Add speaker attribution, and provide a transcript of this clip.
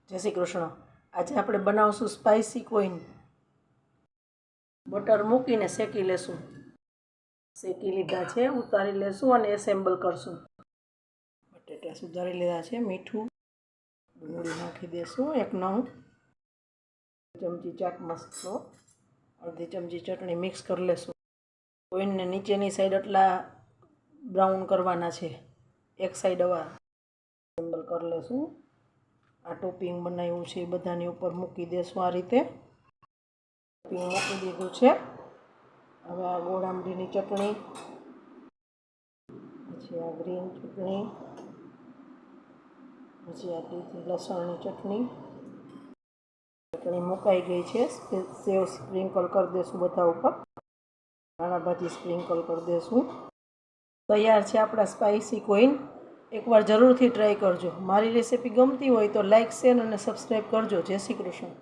Speaker 1: જય શ્રી કૃષ્ણ। આજે આપણે બનાવશું સ્પાઇસી કોઈન। બટર મૂકીને શેકી લેશું। શેકી લીધા છે, ઉતારી લેશું અને એસેમ્બલ કરશું। બટેટા સુધારી લીધા છે, મીઠું ડુંગળી નાખી દેશું, 1 નંગ ચમચી ચાટ મસાલો, અડધી ચમચી ચટણી મિક્સ કરી લેશું। કોઈનને નીચેની સાઈડ એટલા બ્રાઉન કરવાના છે, એક સાઈડ આવા એસેમ્બલ કરી લેશું। આ ટોપિંગ બનાવ્યું છે એ બધાની ઉપર મૂકી દેશું। આ રીતે ટોપિંગ મૂકી દીધું છે। હવે આ ગોળ આંબલીની ચટણી, પછી આ ગ્રીન ચટણી, પછી આ લસણની ચટણી મુકાઈ ગઈ છે। સેવ સ્પ્રિંકલ કરી દેશું બધા ઉપર, ધાણા ભાજી સ્પ્રિંકલ કરી દેશું। તૈયાર છે આપણા સ્પાઇસી કોઈન। એકવાર જરૂરથી ટ્રાય કરજો। મારી રેસિપી ગમતી હોય તો લાઇક, શેર અને સબસ્ક્રાઈબ કરજો। જય શ્રી કૃષ્ણ।